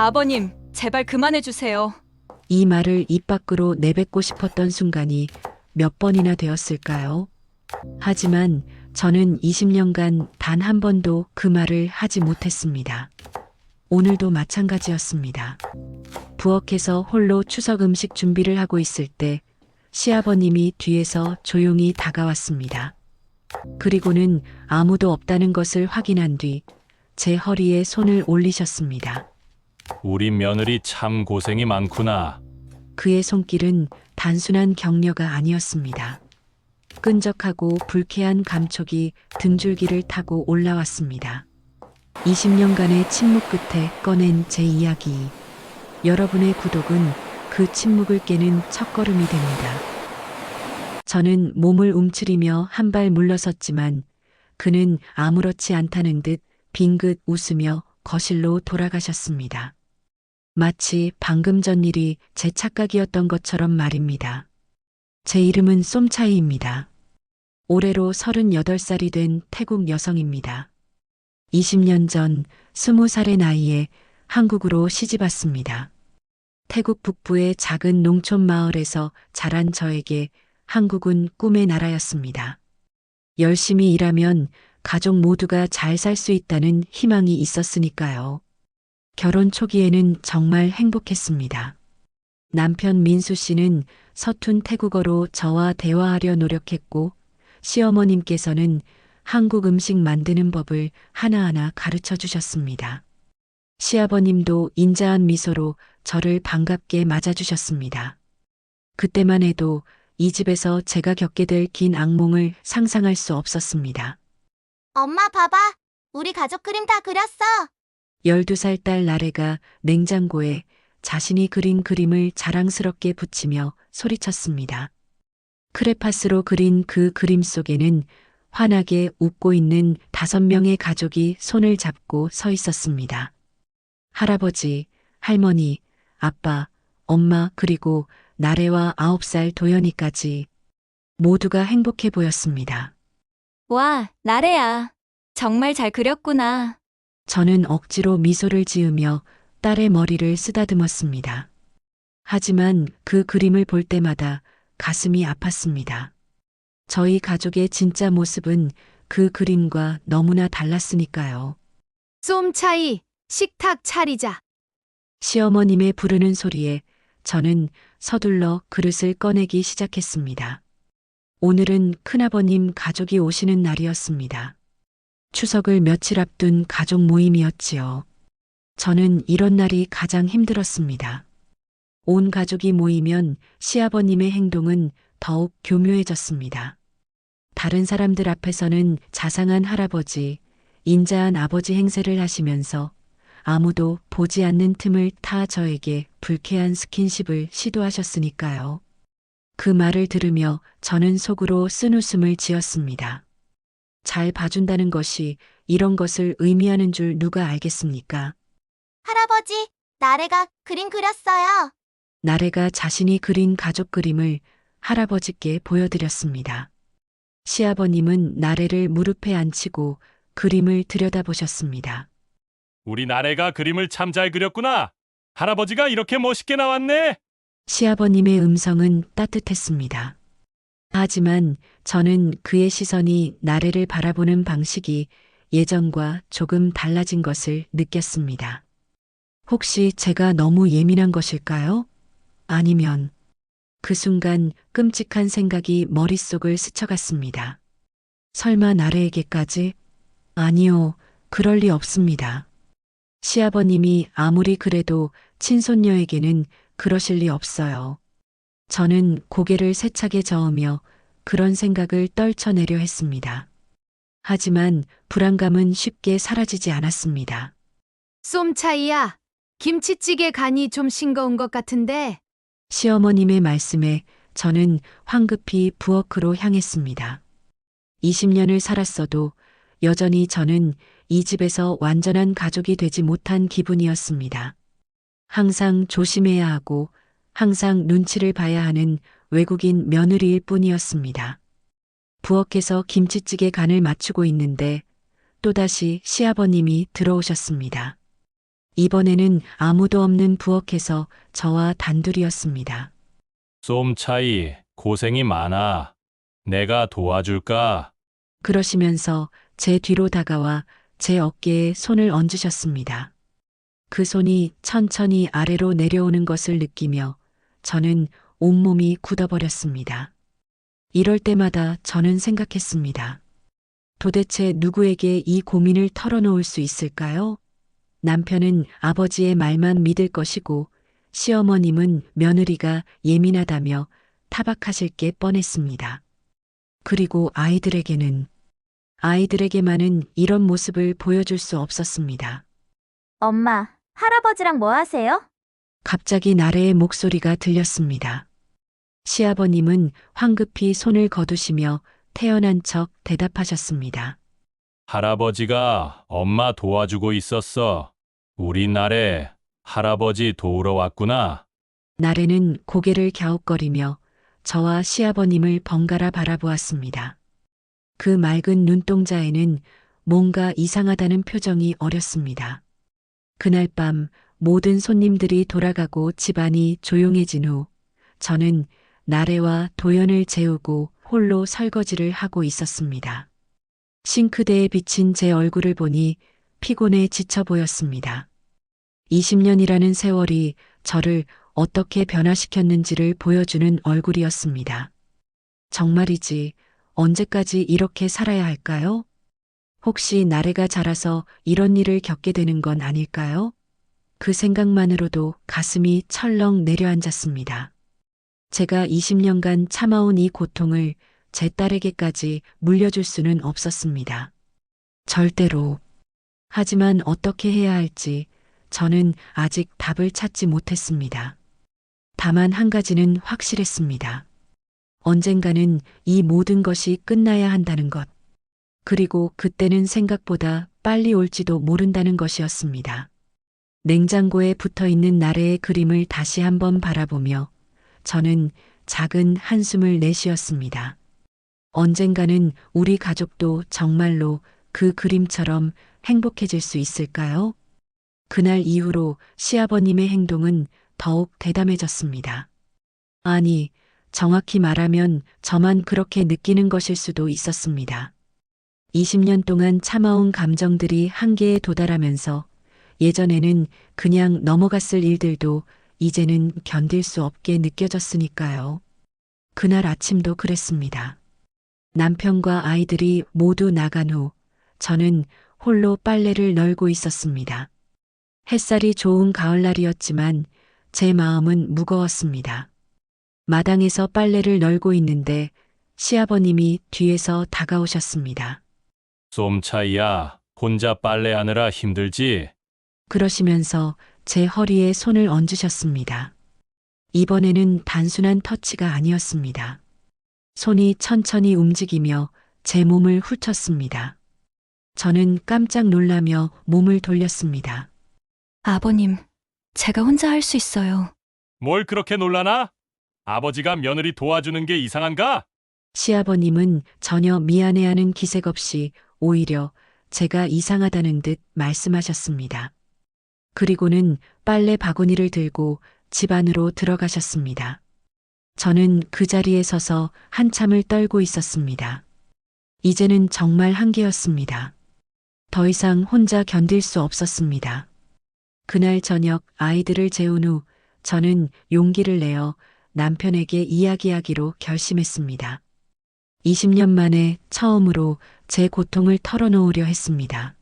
아버님, 제발 그만해주세요. 이 말을 입 밖으로 내뱉고 싶었던 순간이 몇 번이나 되었을까요? 하지만 저는 20년간 단 한 번도 그 말을 하지 못했습니다. 오늘도 마찬가지였습니다. 부엌에서 홀로 추석 음식 준비를 하고 있을 때 시아버님이 뒤에서 조용히 다가왔습니다. 그리고는 아무도 없다는 것을 확인한 뒤 제 허리에 손을 올리셨습니다. 우리 며느리 참 고생이 많구나. 그의 손길은 단순한 격려가 아니었습니다. 끈적하고 불쾌한 감촉이 등줄기를 타고 올라왔습니다. 20년간의 침묵 끝에 꺼낸 제 이야기. 여러분의 구독은 그 침묵을 깨는 첫걸음이 됩니다. 저는 몸을 움츠리며 한 발 물러섰지만 그는 아무렇지 않다는 듯 빙긋 웃으며 거실로 돌아가셨습니다. 마치 방금 전 일이 제 착각이었던 것처럼 말입니다. 제 이름은 쏨차이입니다. 올해로 38살이 된 태국 여성입니다. 20년 전 20살의 나이에 한국으로 시집 왔습니다. 태국 북부의 작은 농촌 마을에서 자란 저에게 한국은 꿈의 나라였습니다. 열심히 일하면 가족 모두가 잘 살 수 있다는 희망이 있었으니까요. 결혼 초기에는 정말 행복했습니다. 남편 민수 씨는 서툰 태국어로 저와 대화하려 노력했고 시어머님께서는 한국 음식 만드는 법을 하나하나 가르쳐 주셨습니다. 시아버님도 인자한 미소로 저를 반갑게 맞아주셨습니다. 그때만 해도 이 집에서 제가 겪게 될 긴 악몽을 상상할 수 없었습니다. 엄마 봐봐. 우리 가족 그림 다 그렸어. 12살 딸 나래가 냉장고에 자신이 그린 그림을 자랑스럽게 붙이며 소리쳤습니다. 크레파스로 그린 그 그림 속에는 환하게 웃고 있는 5명의 가족이 손을 잡고 서 있었습니다. 할아버지, 할머니, 아빠, 엄마 그리고 나래와 9살 도연이까지 모두가 행복해 보였습니다. 와, 나래야. 정말 잘 그렸구나. 저는 억지로 미소를 지으며 딸의 머리를 쓰다듬었습니다. 하지만 그 그림을 볼 때마다 가슴이 아팠습니다. 저희 가족의 진짜 모습은 그 그림과 너무나 달랐으니까요. 쏨차이, 식탁 차리자. 시어머님의 부르는 소리에 저는 서둘러 그릇을 꺼내기 시작했습니다. 오늘은 큰아버님 가족이 오시는 날이었습니다. 추석을 며칠 앞둔 가족 모임이었지요. 저는 이런 날이 가장 힘들었습니다. 온 가족이 모이면 시아버님의 행동은 더욱 교묘해졌습니다. 다른 사람들 앞에서는 자상한 할아버지, 인자한 아버지 행세를 하시면서 아무도 보지 않는 틈을 타 저에게 불쾌한 스킨십을 시도하셨으니까요. 그 말을 들으며 저는 속으로 쓴웃음을 지었습니다. 잘 봐준다는 것이 이런 것을 의미하는 줄 누가 알겠습니까? 할아버지, 나래가 그림 그렸어요. 나래가 자신이 그린 가족 그림을 할아버지께 보여드렸습니다. 시아버님은 나래를 무릎에 앉히고 그림을 들여다보셨습니다. 우리 나래가 그림을 참 잘 그렸구나. 할아버지가 이렇게 멋있게 나왔네. 시아버님의 음성은 따뜻했습니다. 하지만 저는 그의 시선이 나래를 바라보는 방식이 예전과 조금 달라진 것을 느꼈습니다. 혹시 제가 너무 예민한 것일까요? 아니면 그 순간 끔찍한 생각이 머릿속을 스쳐갔습니다. 설마 나래에게까지? 아니요, 그럴 리 없습니다. 시아버님이 아무리 그래도 친손녀에게는 그러실 리 없어요. 저는 고개를 세차게 저으며 그런 생각을 떨쳐내려 했습니다. 하지만 불안감은 쉽게 사라지지 않았습니다. 쏨차이야, 김치찌개 간이 좀 싱거운 것 같은데. 시어머님의 말씀에 저는 황급히 부엌으로 향했습니다. 20년을 살았어도 여전히 저는 이 집에서 완전한 가족이 되지 못한 기분이었습니다. 항상 조심해야 하고 항상 눈치를 봐야 하는 외국인 며느리일 뿐이었습니다. 부엌에서 김치찌개 간을 맞추고 있는데 또다시 시아버님이 들어오셨습니다. 이번에는 아무도 없는 부엌에서 저와 단둘이었습니다. 쏨차이, 고생이 많아. 내가 도와줄까? 그러시면서 제 뒤로 다가와 제 어깨에 손을 얹으셨습니다. 그 손이 천천히 아래로 내려오는 것을 느끼며 저는 온몸이 굳어버렸습니다. 이럴 때마다 저는 생각했습니다. 도대체 누구에게 이 고민을 털어놓을 수 있을까요? 남편은 아버지의 말만 믿을 것이고 시어머님은 며느리가 예민하다며 타박하실 게 뻔했습니다. 그리고 아이들에게만은 이런 모습을 보여줄 수 없었습니다. 엄마, 할아버지랑 뭐 하세요? 갑자기 나래의 목소리가 들렸습니다. 시아버님은 황급히 손을 거두시며 태연한 척 대답하셨습니다. 할아버지가 엄마 도와주고 있었어. 우리 나래 할아버지 도우러 왔구나. 나래는 고개를 갸웃거리며 저와 시아버님을 번갈아 바라보았습니다. 그 맑은 눈동자에는 뭔가 이상하다는 표정이 어렸습니다. 그날 밤 모든 손님들이 돌아가고 집안이 조용해진 후 저는 나래와 도연을 재우고 홀로 설거지를 하고 있었습니다. 싱크대에 비친 제 얼굴을 보니 피곤해 지쳐 보였습니다. 20년이라는 세월이 저를 어떻게 변화시켰는지를 보여주는 얼굴이었습니다. 정말이지 언제까지 이렇게 살아야 할까요? 혹시 나래가 자라서 이런 일을 겪게 되는 건 아닐까요? 그 생각만으로도 가슴이 철렁 내려앉았습니다. 제가 20년간 참아온 이 고통을 제 딸에게까지 물려줄 수는 없었습니다. 절대로. 하지만 어떻게 해야 할지 저는 아직 답을 찾지 못했습니다. 다만 한 가지는 확실했습니다. 언젠가는 이 모든 것이 끝나야 한다는 것. 그리고 그때는 생각보다 빨리 올지도 모른다는 것이었습니다. 냉장고에 붙어 있는 나래의 그림을 다시 한번 바라보며 저는 작은 한숨을 내쉬었습니다. 언젠가는 우리 가족도 정말로 그 그림처럼 행복해질 수 있을까요? 그날 이후로 시아버님의 행동은 더욱 대담해졌습니다. 아니, 정확히 말하면 저만 그렇게 느끼는 것일 수도 있었습니다. 20년 동안 참아온 감정들이 한계에 도달하면서 예전에는 그냥 넘어갔을 일들도 이제는 견딜 수 없게 느껴졌으니까요. 그날 아침도 그랬습니다. 남편과 아이들이 모두 나간 후 저는 홀로 빨래를 널고 있었습니다. 햇살이 좋은 가을날이었지만 제 마음은 무거웠습니다. 마당에서 빨래를 널고 있는데 시아버님이 뒤에서 다가오셨습니다. 쏨차이야, 혼자 빨래하느라 힘들지? 그러시면서 제 허리에 손을 얹으셨습니다. 이번에는 단순한 터치가 아니었습니다. 손이 천천히 움직이며 제 몸을 훑었습니다. 저는 깜짝 놀라며 몸을 돌렸습니다. 아버님, 제가 혼자 할 수 있어요. 뭘 그렇게 놀라나? 아버지가 며느리 도와주는 게 이상한가? 시아버님은 전혀 미안해하는 기색 없이 오히려 제가 이상하다는 듯 말씀하셨습니다. 그리고는 빨래 바구니를 들고 집 안으로 들어가셨습니다. 저는 그 자리에 서서 한참을 떨고 있었습니다. 이제는 정말 한계였습니다. 더 이상 혼자 견딜 수 없었습니다. 그날 저녁 아이들을 재운 후 저는 용기를 내어 남편에게 이야기하기로 결심했습니다. 20년 만에 처음으로 제 고통을 털어놓으려 했습니다.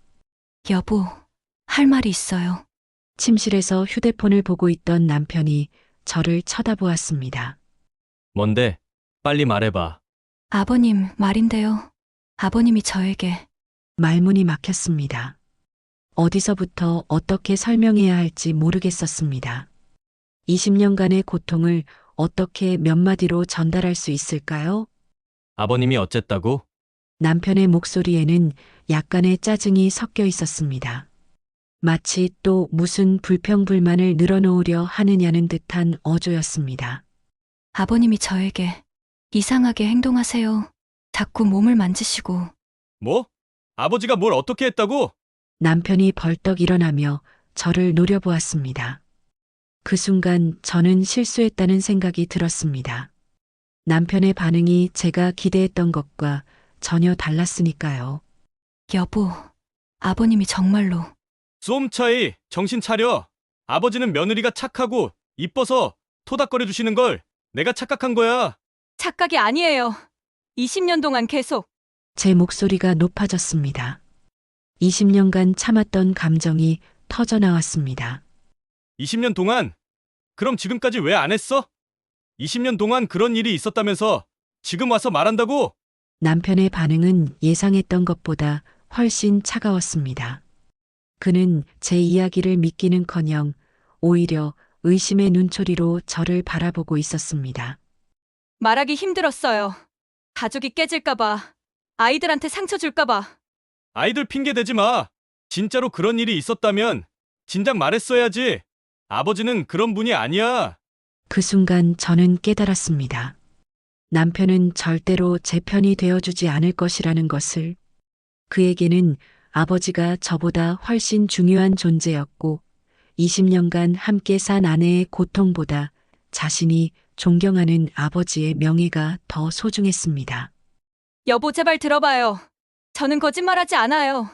여보, 할 말이 있어요. 침실에서 휴대폰을 보고 있던 남편이 저를 쳐다보았습니다. 뭔데? 빨리 말해봐. 아버님 말인데요. 아버님이 저에게 말문이 막혔습니다. 어디서부터 어떻게 설명해야 할지 모르겠었습니다. 20년간의 고통을 어떻게 몇 마디로 전달할 수 있을까요? 아버님이 어쨌다고? 남편의 목소리에는 약간의 짜증이 섞여 있었습니다. 마치 또 무슨 불평불만을 늘어놓으려 하느냐는 듯한 어조였습니다. 아버님이 저에게 이상하게 행동하세요. 자꾸 몸을 만지시고 뭐? 아버지가 뭘 어떻게 했다고? 남편이 벌떡 일어나며 저를 노려보았습니다. 그 순간 저는 실수했다는 생각이 들었습니다. 남편의 반응이 제가 기대했던 것과 전혀 달랐으니까요. 여보, 아버님이 정말로 쏨차이, 정신 차려. 아버지는 며느리가 착하고 이뻐서 토닥거려 주시는 걸 내가 착각한 거야. 착각이 아니에요. 20년 동안 계속 제 목소리가 높아졌습니다. 20년간 참았던 감정이 터져 나왔습니다. 20년 동안? 그럼 지금까지 왜 안 했어? 20년 동안 그런 일이 있었다면서 지금 와서 말한다고? 남편의 반응은 예상했던 것보다 훨씬 차가웠습니다. 그는 제 이야기를 믿기는커녕 오히려 의심의 눈초리로 저를 바라보고 있었습니다. 말하기 힘들었어요. 가족이 깨질까봐, 아이들한테 상처 줄까봐. 아이들 핑계 대지 마. 진짜로 그런 일이 있었다면 진작 말했어야지. 아버지는 그런 분이 아니야. 그 순간 저는 깨달았습니다. 남편은 절대로 제 편이 되어주지 않을 것이라는 것을. 그에게는 아버지가 저보다 훨씬 중요한 존재였고 20년간 함께 산 아내의 고통보다 자신이 존경하는 아버지의 명예가 더 소중했습니다. 여보, 제발 들어봐요. 저는 거짓말하지 않아요.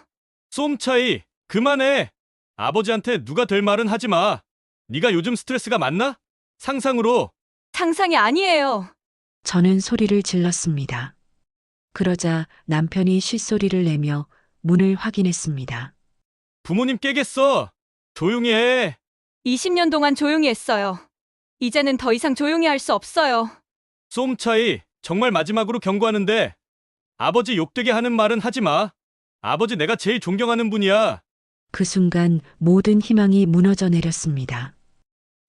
쏨차이, 그만해. 아버지한테 누가 될 말은 하지 마. 네가 요즘 스트레스가 많나? 상상으로. 상상이 아니에요. 저는 소리를 질렀습니다. 그러자 남편이 쉿소리를 내며 문을 확인했습니다. 부모님 깨겠어. 조용히 해. 20년 동안 조용히 했어요. 이제는 더 이상 조용히 할 수 없어요. 쏨차이, 정말 마지막으로 경고하는데 아버지 욕되게 하는 말은 하지 마. 아버지 내가 제일 존경하는 분이야. 그 순간 모든 희망이 무너져 내렸습니다.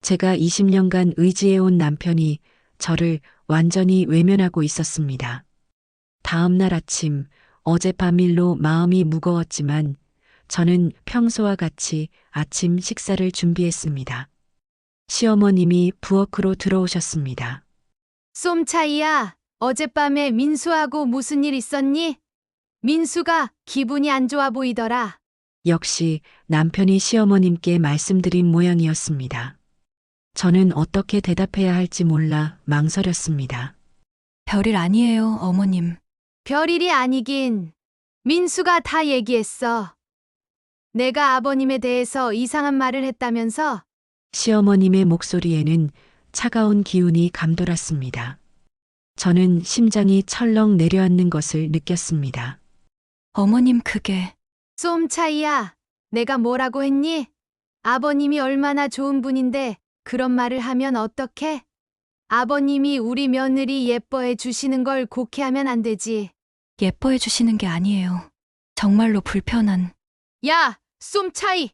제가 20년간 의지해온 남편이 저를 완전히 외면하고 있었습니다. 다음 날 아침, 어젯밤 일로 마음이 무거웠지만 저는 평소와 같이 아침 식사를 준비했습니다. 시어머님이 부엌으로 들어오셨습니다. 쏨차이야, 어젯밤에 민수하고 무슨 일 있었니? 민수가 기분이 안 좋아 보이더라. 역시 남편이 시어머님께 말씀드린 모양이었습니다. 저는 어떻게 대답해야 할지 몰라 망설였습니다. 별일 아니에요, 어머님. 별일이 아니긴. 민수가 다 얘기했어. 내가 아버님에 대해서 이상한 말을 했다면서? 시어머님의 목소리에는 차가운 기운이 감돌았습니다. 저는 심장이 철렁 내려앉는 것을 느꼈습니다. 어머님, 그게 쏨차이야, 내가 뭐라고 했니? 아버님이 얼마나 좋은 분인데 그런 말을 하면 어떡해? 아버님이 우리 며느리 예뻐해 주시는 걸 곡해하면 안 되지. 예뻐해 주시는 게 아니에요. 정말로 불편한. 야, 쏨차이!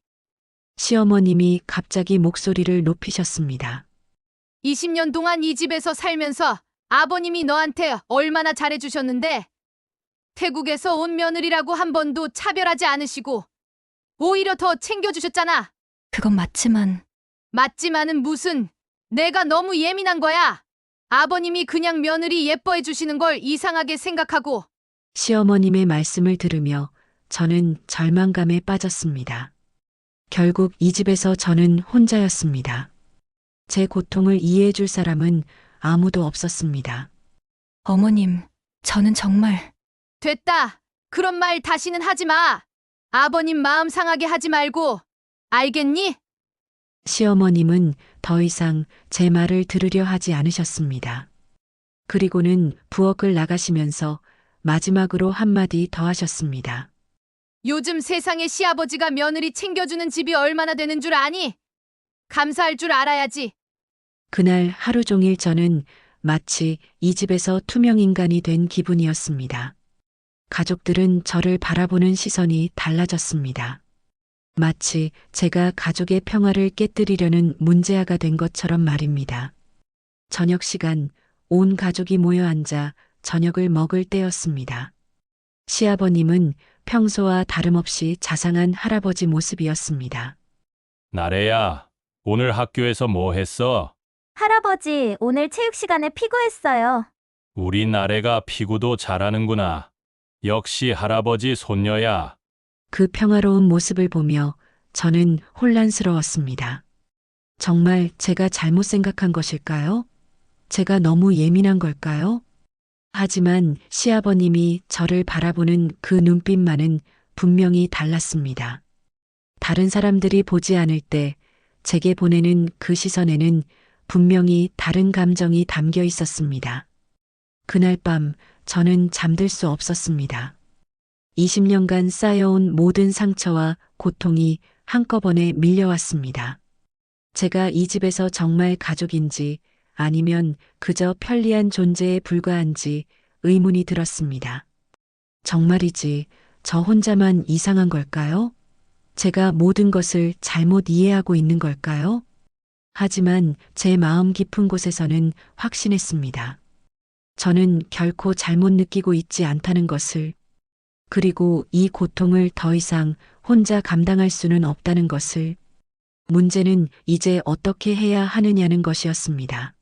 시어머님이 갑자기 목소리를 높이셨습니다. 20년 동안 이 집에서 살면서 아버님이 너한테 얼마나 잘해주셨는데 태국에서 온 며느리라고 한 번도 차별하지 않으시고 오히려 더 챙겨주셨잖아. 그건 맞지만 맞지만은 무슨, 내가 너무 예민한 거야. 아버님이 그냥 며느리 예뻐해 주시는 걸 이상하게 생각하고. 시어머님의 말씀을 들으며 저는 절망감에 빠졌습니다. 결국 이 집에서 저는 혼자였습니다. 제 고통을 이해해 줄 사람은 아무도 없었습니다. 어머님, 저는 정말 됐다. 그런 말 다시는 하지 마. 아버님 마음 상하게 하지 말고. 알겠니? 시어머님은 더 이상 제 말을 들으려 하지 않으셨습니다. 그리고는 부엌을 나가시면서 마지막으로 한마디 더 하셨습니다. 요즘 세상에 시아버지가 며느리 챙겨주는 집이 얼마나 되는 줄 아니? 감사할 줄 알아야지. 그날 하루 종일 저는 마치 이 집에서 투명인간이 된 기분이었습니다. 가족들은 저를 바라보는 시선이 달라졌습니다. 마치 제가 가족의 평화를 깨뜨리려는 문제아가 된 것처럼 말입니다. 저녁 시간 온 가족이 모여 앉아 저녁을 먹을 때였습니다. 시아버님은 평소와 다름없이 자상한 할아버지 모습이었습니다. 나래야, 오늘 학교에서 뭐 했어? 할아버지, 오늘 체육 시간에 피구했어요. 우리 나래가 피구도 잘하는구나. 역시 할아버지 손녀야. 그 평화로운 모습을 보며 저는 혼란스러웠습니다. 정말 제가 잘못 생각한 것일까요? 제가 너무 예민한 걸까요? 하지만 시아버님이 저를 바라보는 그 눈빛만은 분명히 달랐습니다. 다른 사람들이 보지 않을 때 제게 보내는 그 시선에는 분명히 다른 감정이 담겨 있었습니다. 그날 밤 저는 잠들 수 없었습니다. 20년간 쌓여온 모든 상처와 고통이 한꺼번에 밀려왔습니다. 제가 이 집에서 정말 가족인지 아니면 그저 편리한 존재에 불과한지 의문이 들었습니다. 정말이지 저 혼자만 이상한 걸까요? 제가 모든 것을 잘못 이해하고 있는 걸까요? 하지만 제 마음 깊은 곳에서는 확신했습니다. 저는 결코 잘못 느끼고 있지 않다는 것을, 그리고 이 고통을 더 이상 혼자 감당할 수는 없다는 것을. 문제는 이제 어떻게 해야 하느냐는 것이었습니다.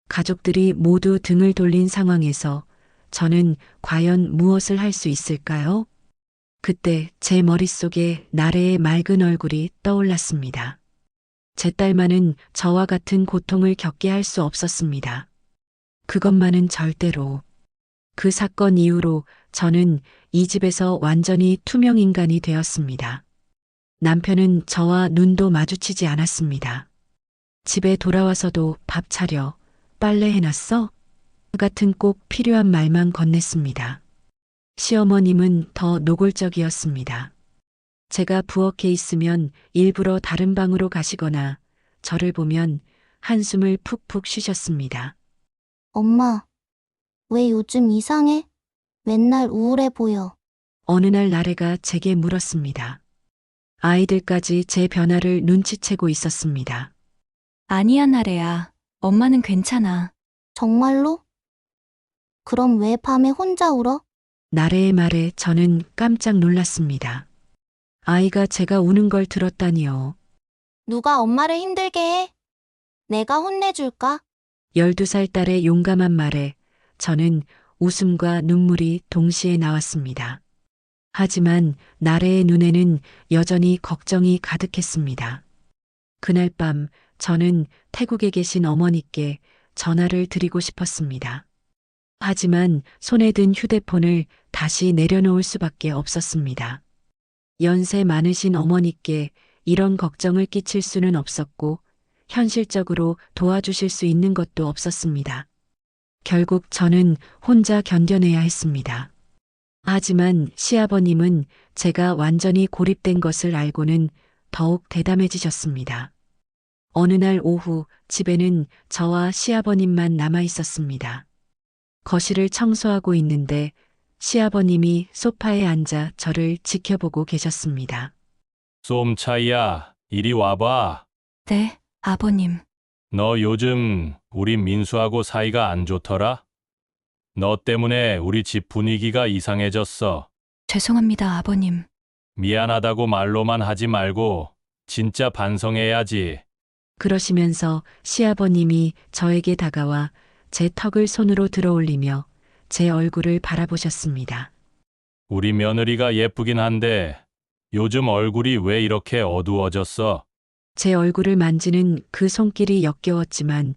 가족들이 모두 등을 돌린 상황에서 저는 과연 무엇을 할 수 있을까요? 그때 제 머릿속에 나래의 맑은 얼굴이 떠올랐습니다. 제 딸만은 저와 같은 고통을 겪게 할 수 없었습니다. 그것만은 절대로. 그 사건 이후로 저는 이 집에서 완전히 투명 인간이 되었습니다. 남편은 저와 눈도 마주치지 않았습니다. 집에 돌아와서도 밥 차려, 빨래 해놨어? 같은 꼭 필요한 말만 건넸습니다. 시어머님은 더 노골적이었습니다. 제가 부엌에 있으면 일부러 다른 방으로 가시거나 저를 보면 한숨을 푹푹 쉬셨습니다. 엄마, 왜 요즘 이상해? 맨날 우울해 보여. 어느 날 나래가 제게 물었습니다. 아이들까지 제 변화를 눈치채고 있었습니다. 아니야, 나래야. 엄마는 괜찮아. 정말로? 그럼 왜 밤에 혼자 울어? 나래의 말에 저는 깜짝 놀랐습니다. 아이가 제가 우는 걸 들었다니요. 누가 엄마를 힘들게 해? 내가 혼내줄까? 12살 딸의 용감한 말에 저는 웃음과 눈물이 동시에 나왔습니다. 하지만 나래의 눈에는 여전히 걱정이 가득했습니다. 그날 밤 저는 태국에 계신 어머니께 전화를 드리고 싶었습니다. 하지만 손에 든 휴대폰을 다시 내려놓을 수밖에 없었습니다. 연세 많으신 어머니께 이런 걱정을 끼칠 수는 없었고 현실적으로 도와주실 수 있는 것도 없었습니다. 결국 저는 혼자 견뎌내야 했습니다. 하지만 시아버님은 제가 완전히 고립된 것을 알고는 더욱 대담해지셨습니다. 어느 날 오후 집에는 저와 시아버님만 남아 있었습니다. 거실을 청소하고 있는데 시아버님이 소파에 앉아 저를 지켜보고 계셨습니다. 쏨차이야, 이리 와봐. 네, 아버님. 너 요즘 우리 민수하고 사이가 안 좋더라? 너 때문에 우리 집 분위기가 이상해졌어. 죄송합니다, 아버님. 미안하다고 말로만 하지 말고 진짜 반성해야지. 그러시면서 시아버님이 저에게 다가와 제 턱을 손으로 들어올리며 제 얼굴을 바라보셨습니다. 우리 며느리가 예쁘긴 한데 요즘 얼굴이 왜 이렇게 어두워졌어? 제 얼굴을 만지는 그 손길이 역겨웠지만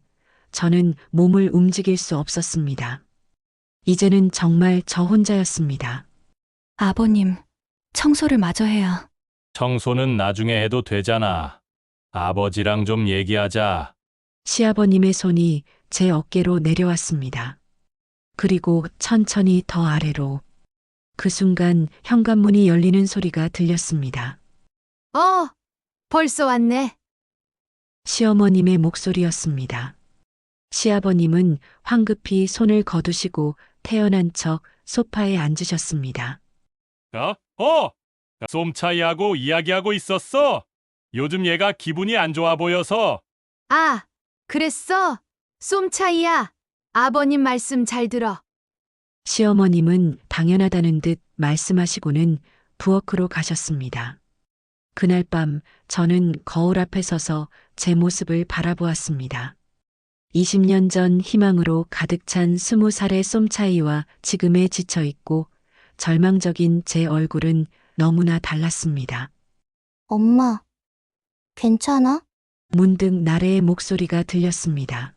저는 몸을 움직일 수 없었습니다. 이제는 정말 저 혼자였습니다. 아버님, 청소를 마저 해야. 청소는 나중에 해도 되잖아. 아버지랑 좀 얘기하자. 시아버님의 손이 제 어깨로 내려왔습니다. 그리고 천천히 더 아래로. 그 순간 현관문이 열리는 소리가 들렸습니다. 벌써 왔네. 시어머님의 목소리였습니다. 시아버님은 황급히 손을 거두시고 태어난 척 소파에 앉으셨습니다. 쏨차이하고 이야기하고 있었어. 요즘 얘가 기분이 안 좋아 보여서. 아, 그랬어? 쏨차이야. 아버님 말씀 잘 들어. 시어머님은 당연하다는 듯 말씀하시고는 부엌으로 가셨습니다. 그날 밤 저는 거울 앞에 서서 제 모습을 바라보았습니다. 20년 전 희망으로 가득 찬 20살의 쏨차이와 지금의 지쳐있고 절망적인 제 얼굴은 너무나 달랐습니다. 엄마, 괜찮아? 문득 나래의 목소리가 들렸습니다.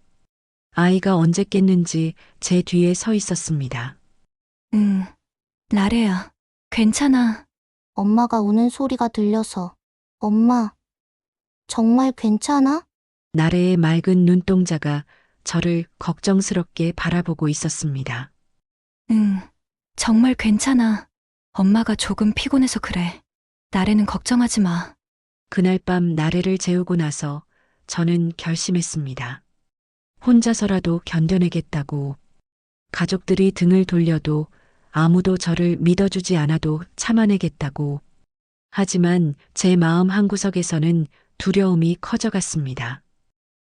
아이가 언제 깼는지 제 뒤에 서 있었습니다. 응, 나래야. 괜찮아. 엄마가 우는 소리가 들려서. 엄마, 정말 괜찮아? 나래의 맑은 눈동자가 저를 걱정스럽게 바라보고 있었습니다. 응, 정말 괜찮아. 엄마가 조금 피곤해서 그래. 나래는 걱정하지 마. 그날 밤 나래를 재우고 나서 저는 결심했습니다. 혼자서라도 견뎌내겠다고. 가족들이 등을 돌려도 아무도 저를 믿어주지 않아도 참아내겠다고. 하지만 제 마음 한구석에서는 두려움이 커져갔습니다.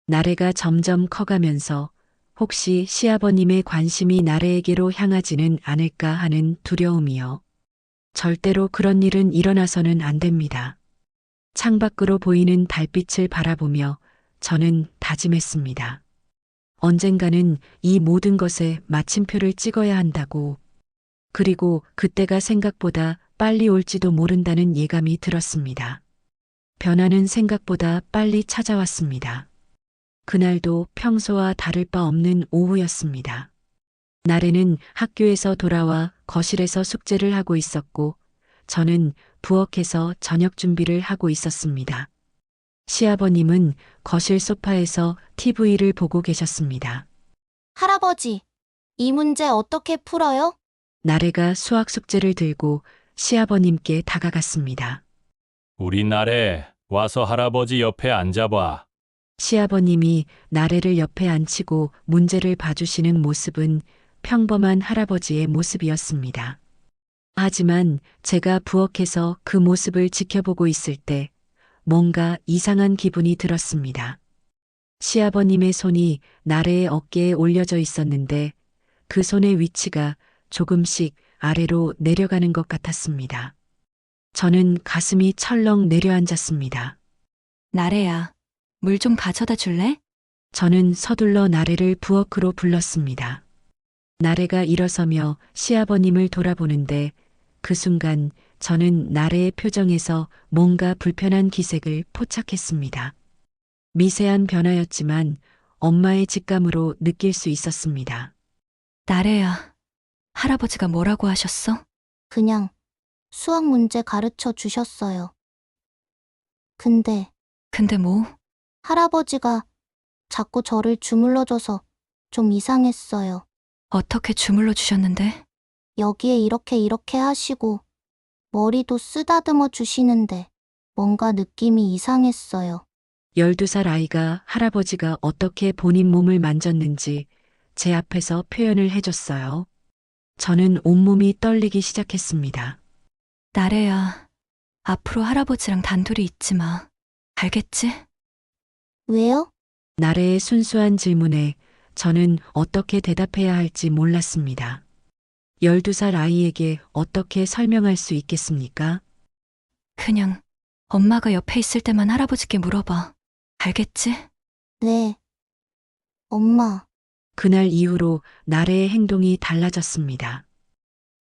나래가 점점 커가면서 혹시 시아버님의 관심이 나래에게로 향하지는 않을까 하는 두려움이요. 절대로 그런 일은 일어나서는 안 됩니다. 창밖으로 보이는 달빛을 바라보며 저는 다짐했습니다. 언젠가는 이 모든 것에 마침표를 찍어야 한다고. 그리고 그때가 생각보다 빨리 올지도 모른다는 예감이 들었습니다. 변화는 생각보다 빨리 찾아왔습니다. 그날도 평소와 다를 바 없는 오후였습니다. 나래는 학교에서 돌아와 거실에서 숙제를 하고 있었고, 저는 부엌에서 저녁 준비를 하고 있었습니다. 시아버님은 거실 소파에서 TV를 보고 계셨습니다. 할아버지, 이 문제 어떻게 풀어요? 나래가 수학 숙제를 들고 시아버님께 다가갔습니다. 우리 나래 와서 할아버지 옆에 앉아봐. 시아버님이 나래를 옆에 앉히고 문제를 봐주시는 모습은 평범한 할아버지의 모습이었습니다. 하지만 제가 부엌에서 그 모습을 지켜보고 있을 때 뭔가 이상한 기분이 들었습니다. 시아버님의 손이 나래의 어깨에 올려져 있었는데 그 손의 위치가 조금씩 아래로 내려가는 것 같았습니다. 저는 가슴이 철렁 내려앉았습니다. 나래야, 물 좀 가져다 줄래? 저는 서둘러 나래를 부엌으로 불렀습니다. 나래가 일어서며 시아버님을 돌아보는데 그 순간 저는 나래의 표정에서 뭔가 불편한 기색을 포착했습니다. 미세한 변화였지만 엄마의 직감으로 느낄 수 있었습니다. 나래야, 할아버지가 뭐라고 하셨어? 그냥 수학 문제 가르쳐 주셨어요. 근데 근데 뭐? 할아버지가 자꾸 저를 주물러줘서 좀 이상했어요. 어떻게 주물러 주셨는데? 여기에 이렇게 하시고 머리도 쓰다듬어 주시는데 뭔가 느낌이 이상했어요. 12살 아이가 할아버지가 어떻게 본인 몸을 만졌는지 제 앞에서 표현을 해줬어요. 저는 온몸이 떨리기 시작했습니다. 나래야, 앞으로 할아버지랑 단둘이 있지 마. 알겠지? 왜요? 나래의 순수한 질문에 저는 어떻게 대답해야 할지 몰랐습니다. 12살 아이에게 어떻게 설명할 수 있겠습니까? 그냥 엄마가 옆에 있을 때만 할아버지께 물어봐. 알겠지? 네. 엄마, 그날 이후로 나래의 행동이 달라졌습니다.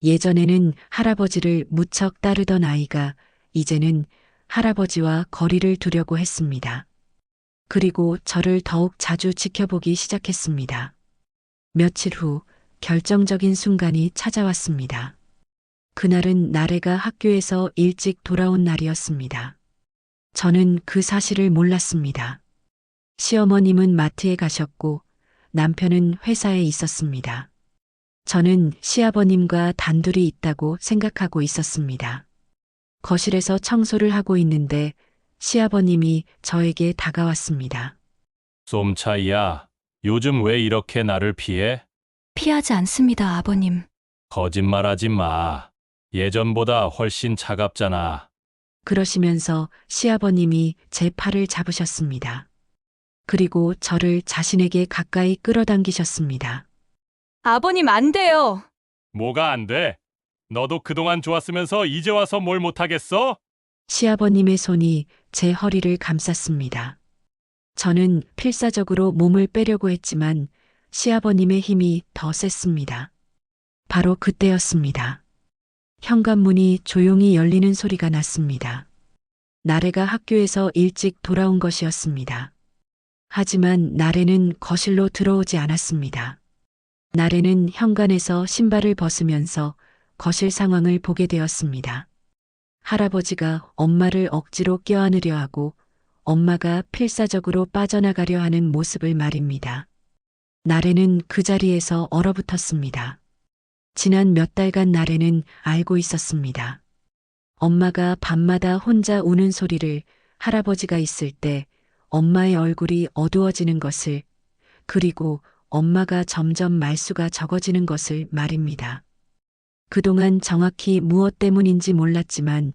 예전에는 할아버지를 무척 따르던 아이가 이제는 할아버지와 거리를 두려고 했습니다. 그리고 저를 더욱 자주 지켜보기 시작했습니다. 며칠 후 결정적인 순간이 찾아왔습니다. 그날은 나래가 학교에서 일찍 돌아온 날이었습니다. 저는 그 사실을 몰랐습니다. 시어머님은 마트에 가셨고 남편은 회사에 있었습니다. 저는 시아버님과 단둘이 있다고 생각하고 있었습니다. 거실에서 청소를 하고 있는데 시아버님이 저에게 다가왔습니다. 쏨차이야, 요즘 왜 이렇게 나를 피해? 피하지 않습니다, 아버님. 거짓말하지 마. 예전보다 훨씬 차갑잖아. 그러시면서 시아버님이 제 팔을 잡으셨습니다. 그리고 저를 자신에게 가까이 끌어당기셨습니다. 아버님 안 돼요. 뭐가 안 돼? 너도 그동안 좋았으면서 이제 와서 뭘 못하겠어? 시아버님의 손이 제 허리를 감쌌습니다. 저는 필사적으로 몸을 빼려고 했지만 시아버님의 힘이 더 셌습니다. 바로 그때였습니다. 현관문이 조용히 열리는 소리가 났습니다. 나래가 학교에서 일찍 돌아온 것이었습니다. 하지만 나래는 거실로 들어오지 않았습니다. 나래는 현관에서 신발을 벗으면서 거실 상황을 보게 되었습니다. 할아버지가 엄마를 억지로 껴안으려 하고 엄마가 필사적으로 빠져나가려 하는 모습을 말입니다. 나래는 그 자리에서 얼어붙었습니다. 지난 몇 달간 나래는 알고 있었습니다. 엄마가 밤마다 혼자 우는 소리를 할아버지가 있을 때 엄마의 얼굴이 어두워지는 것을, 그리고 엄마가 점점 말수가 적어지는 것을 말입니다. 그동안 정확히 무엇 때문인지 몰랐지만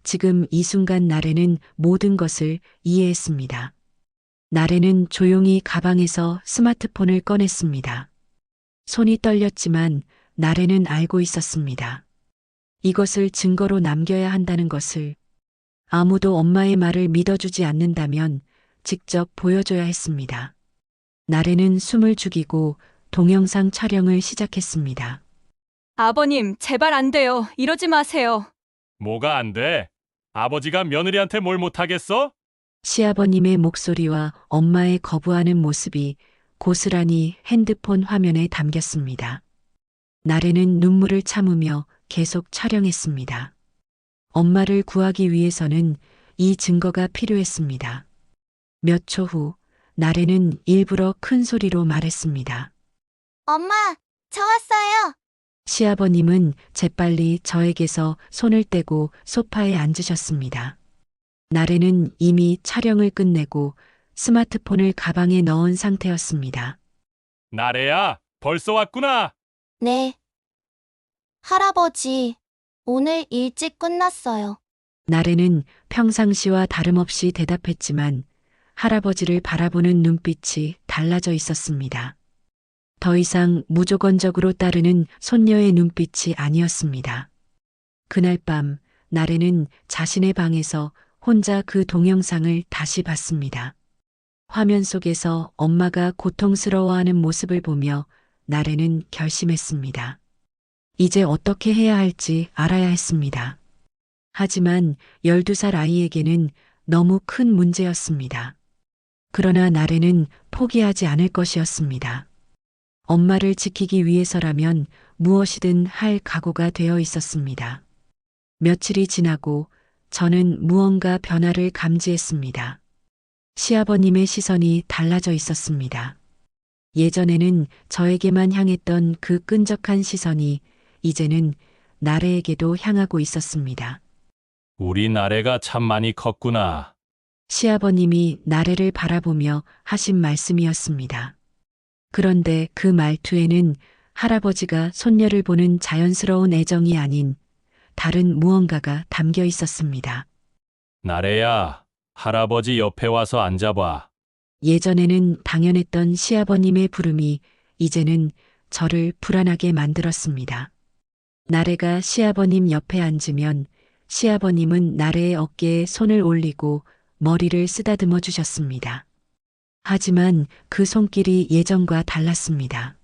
지금 이 순간 나래는 모든 것을 이해했습니다. 나래는 조용히 가방에서 스마트폰을 꺼냈습니다. 손이 떨렸지만 나래는 알고 있었습니다. 이것을 증거로 남겨야 한다는 것을. 아무도 엄마의 말을 믿어주지 않는다면 직접 보여줘야 했습니다. 나래는 숨을 죽이고 동영상 촬영을 시작했습니다. 아버님, 제발 안 돼요. 이러지 마세요. 뭐가 안 돼? 아버지가 며느리한테 뭘 못하겠어? 시아버님의 목소리와 엄마의 거부하는 모습이 고스란히 핸드폰 화면에 담겼습니다. 나래는 눈물을 참으며 계속 촬영했습니다. 엄마를 구하기 위해서는 이 증거가 필요했습니다. 몇 초 후, 나래는 일부러 큰 소리로 말했습니다. 엄마, 저 왔어요. 시아버님은 재빨리 저에게서 손을 떼고 소파에 앉으셨습니다. 나래는 이미 촬영을 끝내고 스마트폰을 가방에 넣은 상태였습니다. 나래야, 벌써 왔구나. 네. 할아버지, 오늘 일찍 끝났어요. 나래는 평상시와 다름없이 대답했지만 할아버지를 바라보는 눈빛이 달라져 있었습니다. 더 이상 무조건적으로 따르는 손녀의 눈빛이 아니었습니다. 그날 밤 나래는 자신의 방에서 혼자 그 동영상을 다시 봤습니다. 화면 속에서 엄마가 고통스러워하는 모습을 보며 나래는 결심했습니다. 이제 어떻게 해야 할지 알아야 했습니다. 하지만 12살 아이에게는 너무 큰 문제였습니다. 그러나 나래는 포기하지 않을 것이었습니다. 엄마를 지키기 위해서라면 무엇이든 할 각오가 되어 있었습니다. 며칠이 지나고 저는 무언가 변화를 감지했습니다. 시아버님의 시선이 달라져 있었습니다. 예전에는 저에게만 향했던 그 끈적한 시선이 이제는 나래에게도 향하고 있었습니다. 우리 나래가 참 많이 컸구나. 시아버님이 나래를 바라보며 하신 말씀이었습니다. 그런데 그 말투에는 할아버지가 손녀를 보는 자연스러운 애정이 아닌 다른 무언가가 담겨 있었습니다. 나래야, 할아버지 옆에 와서 앉아봐. 예전에는 당연했던 시아버님의 부름이 이제는 저를 불안하게 만들었습니다. 나래가 시아버님 옆에 앉으면 시아버님은 나래의 어깨에 손을 올리고 머리를 쓰다듬어 주셨습니다. 하지만 그 손길이 예전과 달랐습니다.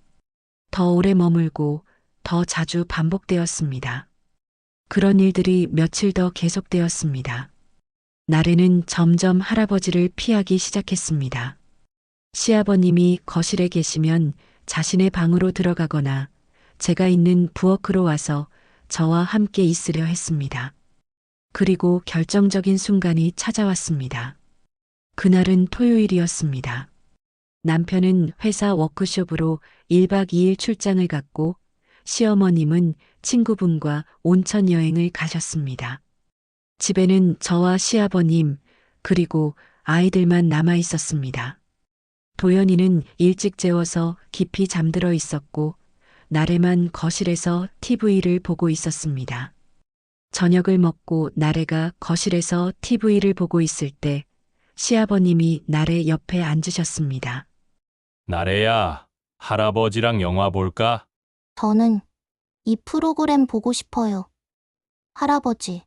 더 오래 머물고 더 자주 반복되었습니다. 그런 일들이 며칠 더 계속되었습니다. 나래는 점점 할아버지를 피하기 시작했습니다. 시아버님이 거실에 계시면 자신의 방으로 들어가거나 제가 있는 부엌으로 와서 저와 함께 있으려 했습니다. 그리고 결정적인 순간이 찾아왔습니다. 그날은 토요일이었습니다. 남편은 회사 워크숍으로 1박 2일 출장을 갔고 시어머님은 친구분과 온천 여행을 가셨습니다. 집에는 저와 시아버님 그리고 아이들만 남아 있었습니다. 도연이는 일찍 재워서 깊이 잠들어 있었고 나래만 거실에서 TV를 보고 있었습니다. 저녁을 먹고 나래가 거실에서 TV를 보고 있을 때 시아버님이 나래 옆에 앉으셨습니다. 나래야, 할아버지랑 영화 볼까? 저는 이 프로그램 보고 싶어요. 할아버지,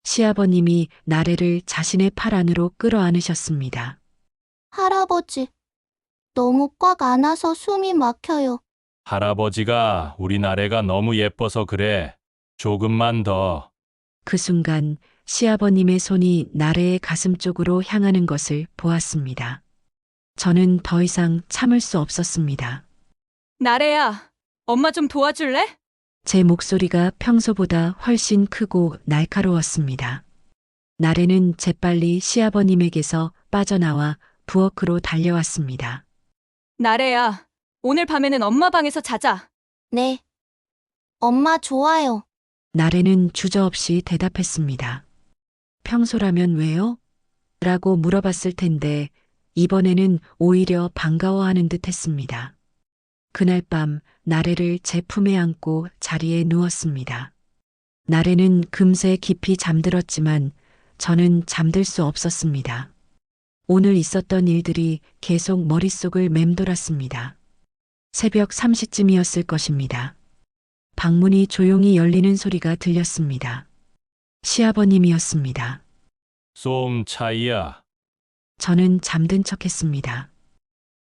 시아버님이 나래를 자신의 팔 안으로 끌어안으셨습니다. 할아버지, 너무 꽉 안아서 숨이 막혀요. 할아버지가 우리 나래가 너무 예뻐서 그래. 조금만 더. 그 순간 시아버님의 손이 나래의 가슴 쪽으로 향하는 것을 보았습니다. 저는 더 이상 참을 수 없었습니다. 나래야, 엄마 좀 도와줄래? 제 목소리가 평소보다 훨씬 크고 날카로웠습니다. 나래는 재빨리 시아버님에게서 빠져나와 부엌으로 달려왔습니다. 나래야, 오늘 밤에는 엄마 방에서 자자. 네. 엄마 좋아요. 나래는 주저없이 대답했습니다. 평소라면 왜요? 라고 물어봤을 텐데 이번에는 오히려 반가워하는 듯 했습니다. 그날 밤 나래를 제 품에 안고 자리에 누웠습니다. 나래는 금세 깊이 잠들었지만 저는 잠들 수 없었습니다. 오늘 있었던 일들이 계속 머릿속을 맴돌았습니다. 새벽 3시쯤이었을 것입니다. 방문이 조용히 열리는 소리가 들렸습니다. 시아버님이었습니다. 쏨 차이야. 저는 잠든 척했습니다.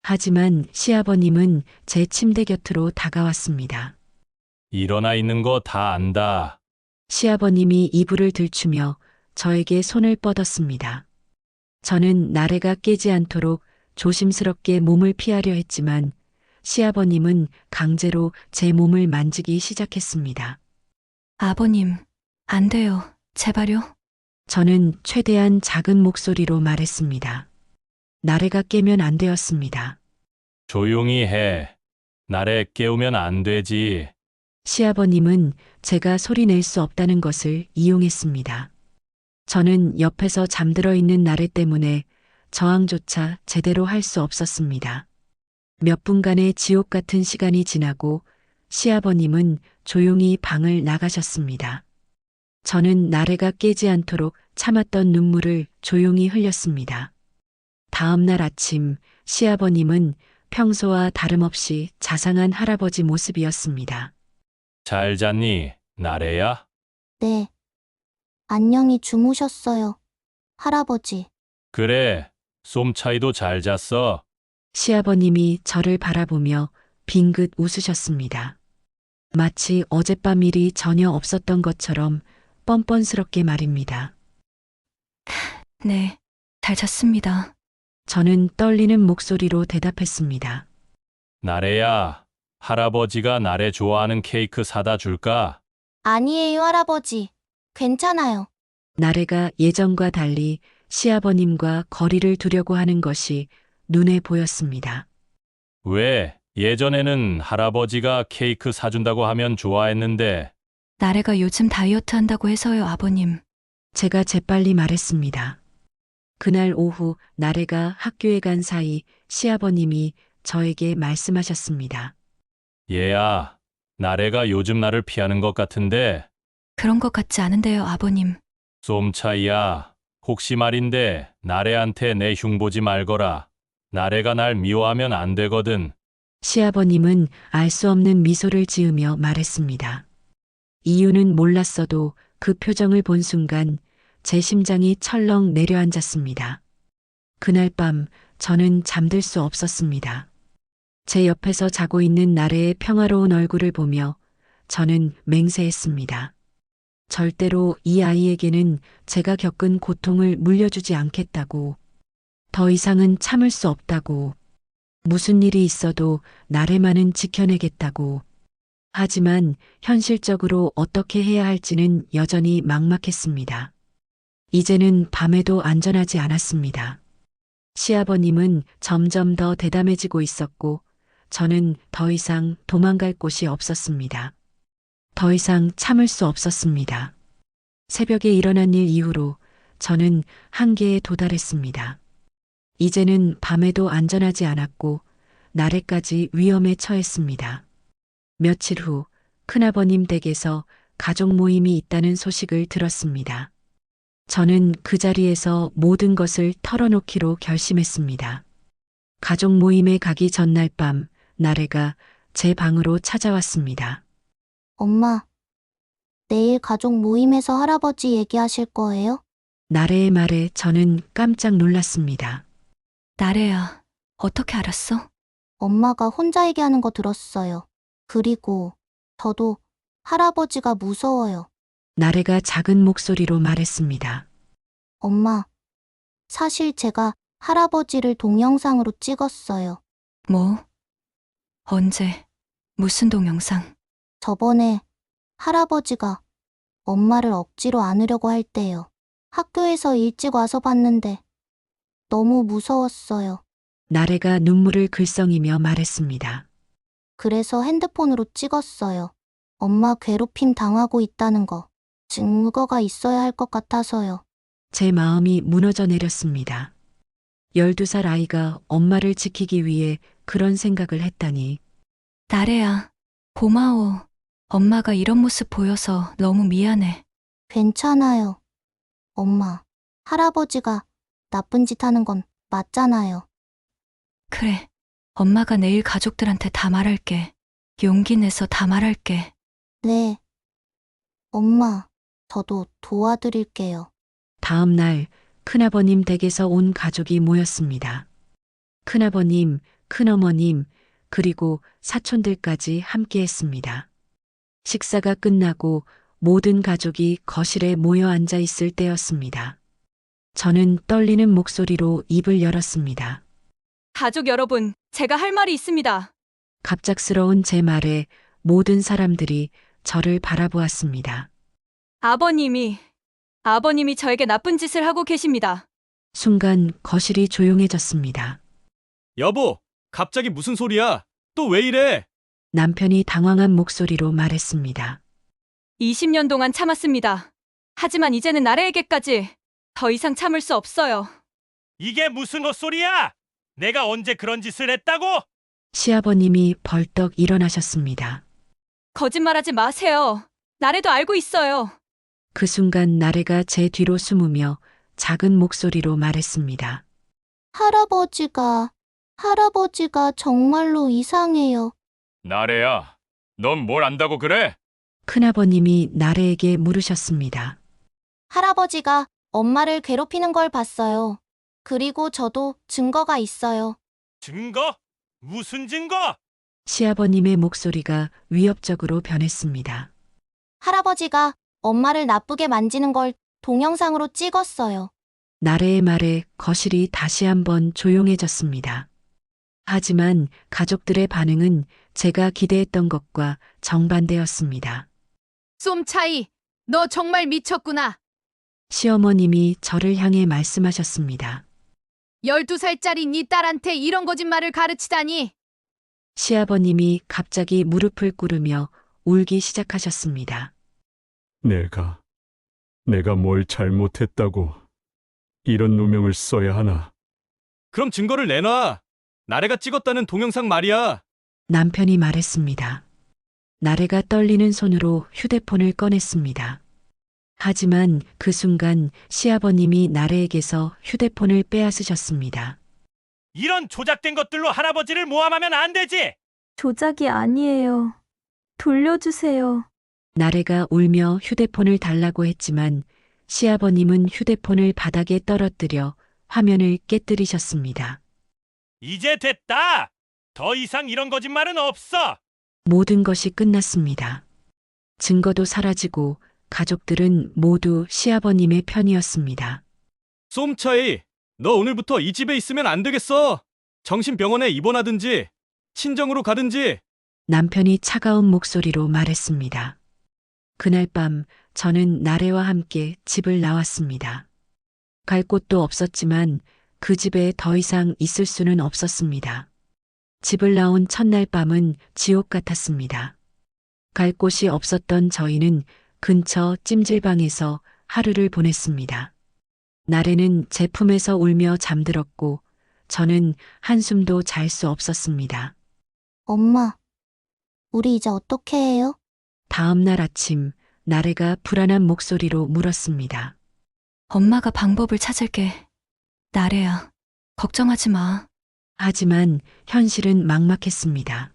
하지만 시아버님은 제 침대 곁으로 다가왔습니다. 일어나 있는 거 다 안다. 시아버님이 이불을 들추며 저에게 손을 뻗었습니다. 저는 나래가 깨지 않도록 조심스럽게 몸을 피하려 했지만 시아버님은 강제로 제 몸을 만지기 시작했습니다. 아버님, 안 돼요. 제발요. 저는 최대한 작은 목소리로 말했습니다. 나래가 깨면 안 되었습니다. 조용히 해. 나래 깨우면 안 되지. 시아버님은 제가 소리 낼 수 없다는 것을 이용했습니다. 저는 옆에서 잠들어 있는 나래 때문에 저항조차 제대로 할 수 없었습니다. 몇 분간의 지옥 같은 시간이 지나고 시아버님은 조용히 방을 나가셨습니다. 저는 나래가 깨지 않도록 참았던 눈물을 조용히 흘렸습니다. 다음 날 아침 시아버님은 평소와 다름없이 자상한 할아버지 모습이었습니다. 잘 잤니, 나래야? 네. 안녕히 주무셨어요. 할아버지. 그래, 쏨 차이도 잘 잤어. 시아버님이 저를 바라보며 빙긋 웃으셨습니다. 마치 어젯밤 일이 전혀 없었던 것처럼 뻔뻔스럽게 말입니다. 네, 잘 잤습니다. 저는 떨리는 목소리로 대답했습니다. 나래야, 할아버지가 나래 좋아하는 케이크 사다 줄까? 아니에요, 할아버지. 괜찮아요. 나래가 예전과 달리 시아버님과 거리를 두려고 하는 것이 눈에 보였습니다. 왜? 예전에는 할아버지가 케이크 사준다고 하면 좋아했는데. 나래가 요즘 다이어트 한다고 해서요, 아버님. 제가 재빨리 말했습니다. 그날 오후 나래가 학교에 간 사이 시아버님이 저에게 말씀하셨습니다. 얘야, 나래가 요즘 나를 피하는 것 같은데. 그런 것 같지 않은데요, 아버님. 쏨 차이야, 혹시 말인데 나래한테 내 흉 보지 말거라. 나래가 날 미워하면 안 되거든. 시아버님은 알 수 없는 미소를 지으며 말했습니다. 이유는 몰랐어도 그 표정을 본 순간 제 심장이 철렁 내려앉았습니다. 그날 밤 저는 잠들 수 없었습니다. 제 옆에서 자고 있는 나래의 평화로운 얼굴을 보며 저는 맹세했습니다. 절대로 이 아이에게는 제가 겪은 고통을 물려주지 않겠다고. 더 이상은 참을 수 없다고. 무슨 일이 있어도 나래만은 지켜내겠다고. 하지만 현실적으로 어떻게 해야 할지는 여전히 막막했습니다. 이제는 밤에도 안전하지 않았습니다. 시아버님은 점점 더 대담해지고 있었고 저는 더 이상 도망갈 곳이 없었습니다. 더 이상 참을 수 없었습니다. 새벽에 일어난 일 이후로 저는 한계에 도달했습니다. 이제는 밤에도 안전하지 않았고 나래까지 위험에 처했습니다. 며칠 후 큰아버님 댁에서 가족 모임이 있다는 소식을 들었습니다. 저는 그 자리에서 모든 것을 털어놓기로 결심했습니다. 가족 모임에 가기 전날 밤 나래가 제 방으로 찾아왔습니다. 엄마, 내일 가족 모임에서 할아버지 얘기하실 거예요? 나래의 말에 저는 깜짝 놀랐습니다. 나래야, 어떻게 알았어? 엄마가 혼자 얘기하는 거 들었어요. 그리고 저도 할아버지가 무서워요. 나래가 작은 목소리로 말했습니다. 엄마, 사실 제가 할아버지를 동영상으로 찍었어요. 뭐? 언제? 무슨 동영상? 저번에 할아버지가 엄마를 억지로 안으려고 할 때요. 학교에서 일찍 와서 봤는데 너무 무서웠어요. 나래가 눈물을 글썽이며 말했습니다. 그래서 핸드폰으로 찍었어요. 엄마 괴롭힘 당하고 있다는 거 증거가 있어야 할 것 같아서요. 제 마음이 무너져 내렸습니다. 12살 아이가 엄마를 지키기 위해 그런 생각을 했다니. 나래야, 고마워. 엄마가 이런 모습 보여서 너무 미안해. 괜찮아요. 엄마, 할아버지가 나쁜 짓 하는 건 맞잖아요. 그래. 엄마가 내일 가족들한테 다 말할게. 용기 내서 다 말할게. 네. 엄마, 저도 도와드릴게요. 다음 날 큰아버님 댁에서 온 가족이 모였습니다. 큰아버님, 큰어머님, 그리고 사촌들까지 함께했습니다. 식사가 끝나고 모든 가족이 거실에 모여 앉아 있을 때였습니다. 저는 떨리는 목소리로 입을 열었습니다. 가족 여러분, 제가 할 말이 있습니다. 갑작스러운 제 말에 모든 사람들이 저를 바라보았습니다. 아버님이 저에게 나쁜 짓을 하고 계십니다. 순간 거실이 조용해졌습니다. 여보, 갑자기 무슨 소리야? 또 왜 이래? 남편이 당황한 목소리로 말했습니다. 20년 동안 참았습니다. 하지만 이제는 나래에게까지 더 이상 참을 수 없어요. 이게 무슨 헛소리야? 내가 언제 그런 짓을 했다고? 시아버님이 벌떡 일어나셨습니다. 거짓말하지 마세요. 나래도 알고 있어요. 그 순간 나래가 제 뒤로 숨으며 작은 목소리로 말했습니다. 할아버지가 정말로 이상해요. 나래야, 넌 뭘 안다고 그래? 큰아버님이 나래에게 물으셨습니다. 할아버지가 엄마를 괴롭히는 걸 봤어요. 그리고 저도 증거가 있어요. 증거? 무슨 증거? 시아버님의 목소리가 위협적으로 변했습니다. 할아버지가 엄마를 나쁘게 만지는 걸 동영상으로 찍었어요. 나래의 말에 거실이 다시 한번 조용해졌습니다. 하지만 가족들의 반응은 제가 기대했던 것과 정반대였습니다. 쏨차이, 너 정말 미쳤구나. 시어머님이 저를 향해 말씀하셨습니다. 12살짜리 네 딸한테 이런 거짓말을 가르치다니. 시아버님이 갑자기 무릎을 꿇으며 울기 시작하셨습니다. 내가 뭘 잘못했다고 이런 누명을 써야 하나? 그럼 증거를 내놔. 나래가 찍었다는 동영상 말이야. 남편이 말했습니다. 나래가 떨리는 손으로 휴대폰을 꺼냈습니다. 하지만 그 순간 시아버님이 나래에게서 휴대폰을 빼앗으셨습니다. 이런 조작된 것들로 할아버지를 모함하면 안 되지! 조작이 아니에요. 돌려주세요. 나래가 울며 휴대폰을 달라고 했지만 시아버님은 휴대폰을 바닥에 떨어뜨려 화면을 깨뜨리셨습니다. 이제 됐다! 더 이상 이런 거짓말은 없어! 모든 것이 끝났습니다. 증거도 사라지고 가족들은 모두 시아버님의 편이었습니다. 쏨차이, 너 오늘부터 이 집에 있으면 안 되겠어. 정신병원에 입원하든지 친정으로 가든지. 남편이 차가운 목소리로 말했습니다. 그날 밤 저는 나래와 함께 집을 나왔습니다. 갈 곳도 없었지만 그 집에 더 이상 있을 수는 없었습니다. 집을 나온 첫날 밤은 지옥 같았습니다. 갈 곳이 없었던 저희는 근처 찜질방에서 하루를 보냈습니다. 나래는 제 품에서 울며 잠들었고 저는 한숨도 잘 수 없었습니다. 엄마, 우리 이제 어떻게 해요? 다음 날 아침 나래가 불안한 목소리로 물었습니다. 엄마가 방법을 찾을게. 나래야, 걱정하지 마. 하지만 현실은 막막했습니다.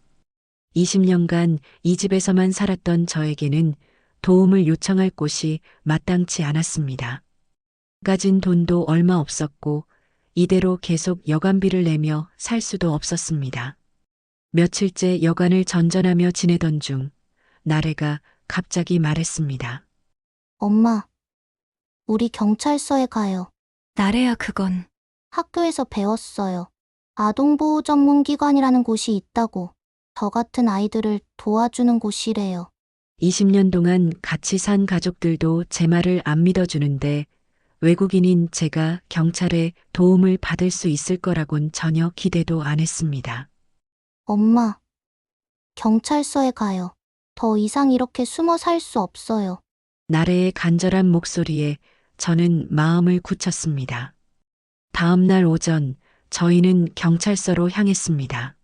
20년간 이 집에서만 살았던 저에게는 도움을 요청할 곳이 마땅치 않았습니다. 가진 돈도 얼마 없었고 이대로 계속 여간비를 내며 살 수도 없었습니다. 며칠째 여간을 전전하며 지내던 중 나래가 갑자기 말했습니다. 엄마, 우리 경찰서에 가요. 나래야, 그건. 학교에서 배웠어요. 아동보호 전문기관이라는 곳이 있다고. 저 같은 아이들을 도와주는 곳이래요. 20년 동안 같이 산 가족들도 제 말을 안 믿어주는데 외국인인 제가 경찰에 도움을 받을 수 있을 거라곤 전혀 기대도 안 했습니다. 엄마, 경찰서에 가요. 더 이상 이렇게 숨어 살 수 없어요. 나래의 간절한 목소리에 저는 마음을 굳혔습니다. 다음 날 오전 저희는 경찰서로 향했습니다.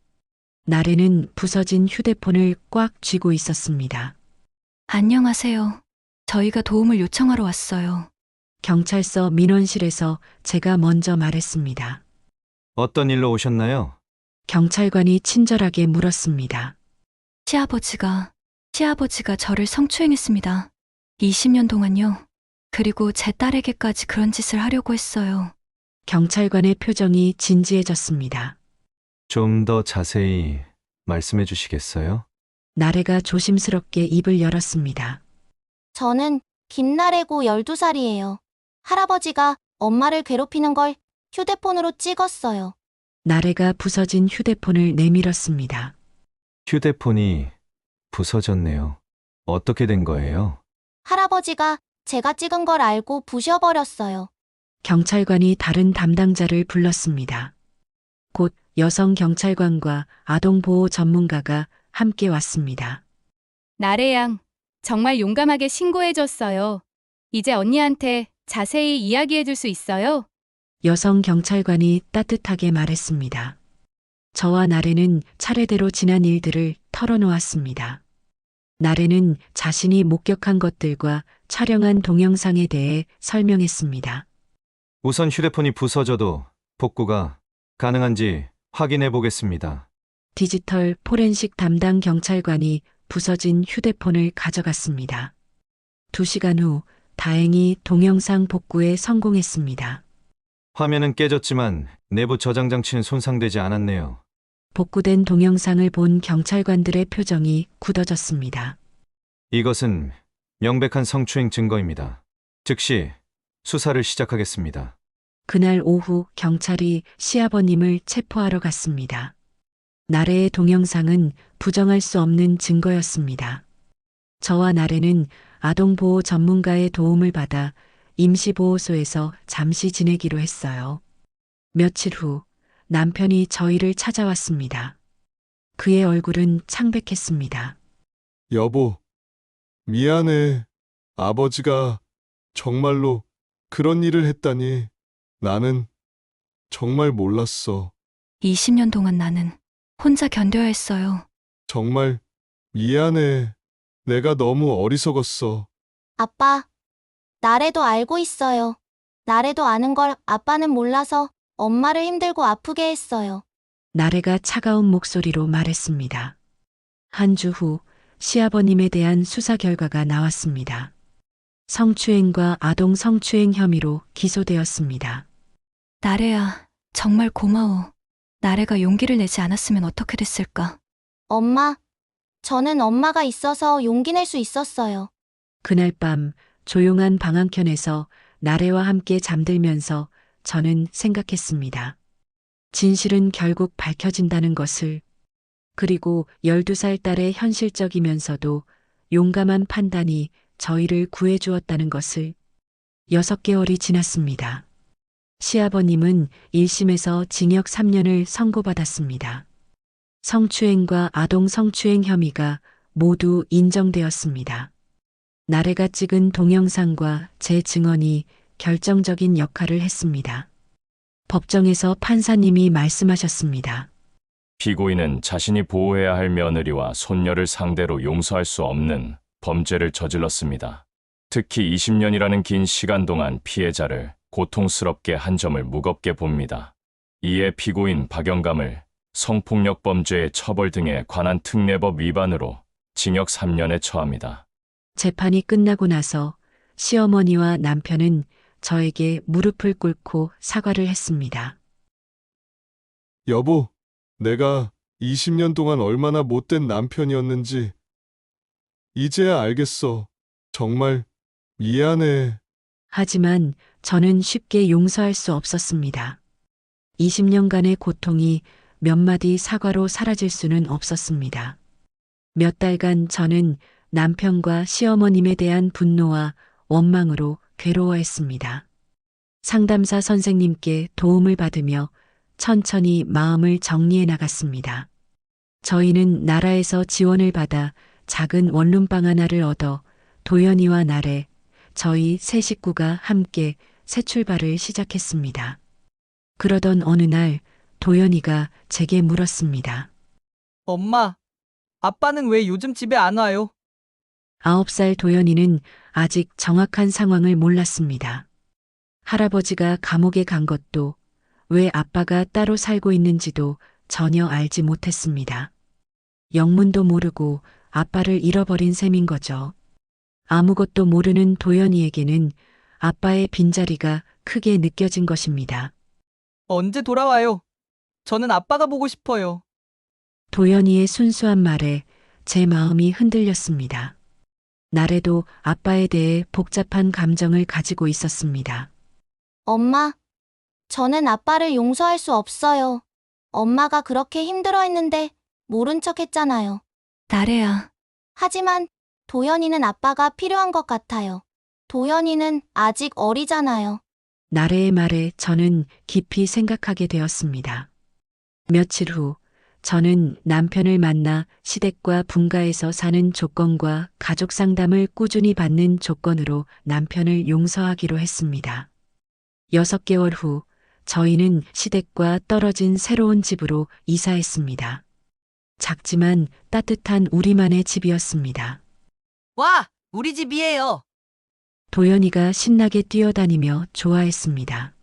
나래는 부서진 휴대폰을 꽉 쥐고 있었습니다. 안녕하세요. 저희가 도움을 요청하러 왔어요. 경찰서 민원실에서 제가 먼저 말했습니다. 어떤 일로 오셨나요? 경찰관이 친절하게 물었습니다. 시아버지가 저를 성추행했습니다. 20년 동안요. 그리고 제 딸에게까지 그런 짓을 하려고 했어요. 경찰관의 표정이 진지해졌습니다. 좀 더 자세히 말씀해 주시겠어요? 나래가 조심스럽게 입을 열었습니다. 저는 김나래고 12살이에요. 할아버지가 엄마를 괴롭히는 걸 휴대폰으로 찍었어요. 나래가 부서진 휴대폰을 내밀었습니다. 휴대폰이 부서졌네요. 어떻게 된 거예요? 할아버지가 제가 찍은 걸 알고 부셔버렸어요. 경찰관이 다른 담당자를 불렀습니다. 곧 여성 경찰관과 아동보호 전문가가 함께 왔습니다. 나래양, 정말 용감하게 신고해줬어요. 이제 언니한테 자세히 이야기해줄 수 있어요? 여성 경찰관이 따뜻하게 말했습니다. 저와 나래는 차례대로 지난 일들을 털어놓았습니다. 나래는 자신이 목격한 것들과 촬영한 동영상에 대해 설명했습니다. 우선 휴대폰이 부서져도 복구가 가능한지 확인해 보겠습니다. 디지털 포렌식 담당 경찰관이 부서진 휴대폰을 가져갔습니다. 2시간 후 다행히 동영상 복구에 성공했습니다. 화면은 깨졌지만 내부 저장 장치는 손상되지 않았네요. 복구된 동영상을 본 경찰관들의 표정이 굳어졌습니다. 이것은 명백한 성추행 증거입니다. 즉시 수사를 시작하겠습니다. 그날 오후 경찰이 시아버님을 체포하러 갔습니다. 나래의 동영상은 부정할 수 없는 증거였습니다. 저와 나래는 아동보호 전문가의 도움을 받아 임시보호소에서 잠시 지내기로 했어요. 며칠 후 남편이 저희를 찾아왔습니다. 그의 얼굴은 창백했습니다. 여보, 미안해. 아버지가 정말로 그런 일을 했다니 나는 정말 몰랐어. 20년 동안 나는 혼자 견뎌야 했어요. 정말 미안해. 내가 너무 어리석었어. 아빠, 나래도 알고 있어요. 나래도 아는 걸 아빠는 몰라서 엄마를 힘들고 아프게 했어요. 나래가 차가운 목소리로 말했습니다. 한 주 후 시아버님에 대한 수사 결과가 나왔습니다. 성추행과 아동 성추행 혐의로 기소되었습니다. 나래야, 정말 고마워. 나래가 용기를 내지 않았으면 어떻게 됐을까? 엄마, 저는 엄마가 있어서 용기 낼 수 있었어요. 그날 밤 조용한 방안켠에서 나래와 함께 잠들면서 저는 생각했습니다. 진실은 결국 밝혀진다는 것을, 그리고 12살 딸의 현실적이면서도 용감한 판단이 저희를 구해주었다는 것을. 6개월이 지났습니다. 시아버님은 1심에서 징역 3년을 선고받았습니다. 성추행과 아동 성추행 혐의가 모두 인정되었습니다. 나래가 찍은 동영상과 제 증언이 결정적인 역할을 했습니다. 법정에서 판사님이 말씀하셨습니다. 피고인은 자신이 보호해야 할 며느리와 손녀를 상대로 용서할 수 없는 범죄를 저질렀습니다. 특히 20년이라는 긴 시간 동안 피해자를 고통스럽게 한 점을 무겁게 봅니다. 이에 피고인 박영감을 성폭력 범죄의 처벌 등에 관한 특례법 위반으로 징역 3년에 처합니다. 재판이 끝나고 나서 시어머니와 남편은 저에게 무릎을 꿇고 사과를 했습니다. 여보, 내가 20년 동안 얼마나 못된 남편이었는지 이제야 알겠어. 정말 미안해. 하지만 저는 쉽게 용서할 수 없었습니다. 20년간의 고통이 몇 마디 사과로 사라질 수는 없었습니다. 몇 달간 저는 남편과 시어머님에 대한 분노와 원망으로 괴로워했습니다. 상담사 선생님께 도움을 받으며 천천히 마음을 정리해 나갔습니다. 저희는 나라에서 지원을 받아 작은 원룸방 하나를 얻어 도연이와 나래, 저희 세 식구가 함께 새 출발을 시작했습니다. 그러던 어느 날 도연이가 제게 물었습니다. 엄마, 아빠는 왜 요즘 집에 안 와요? 9살 도연이는 아직 정확한 상황을 몰랐습니다. 할아버지가 감옥에 간 것도, 왜 아빠가 따로 살고 있는지도 전혀 알지 못했습니다. 영문도 모르고 아빠를 잃어버린 셈인 거죠. 아무것도 모르는 도연이에게는 아빠의 빈자리가 크게 느껴진 것입니다. 언제 돌아와요? 저는 아빠가 보고 싶어요. 도연이의 순수한 말에 제 마음이 흔들렸습니다. 나래도 아빠에 대해 복잡한 감정을 가지고 있었습니다. 엄마, 저는 아빠를 용서할 수 없어요. 엄마가 그렇게 힘들어했는데 모른 척 했잖아요. 나래야. 하지만 도연이는 아빠가 필요한 것 같아요. 도연이는 아직 어리잖아요. 나래의 말에 저는 깊이 생각하게 되었습니다. 며칠 후 저는 남편을 만나 시댁과 분가에서 사는 조건과 가족 상담을 꾸준히 받는 조건으로 남편을 용서하기로 했습니다. 6개월 후 저희는 시댁과 떨어진 새로운 집으로 이사했습니다. 작지만 따뜻한 우리만의 집이었습니다. 와, 우리 집이에요. 도연이가 신나게 뛰어다니며 좋아했습니다.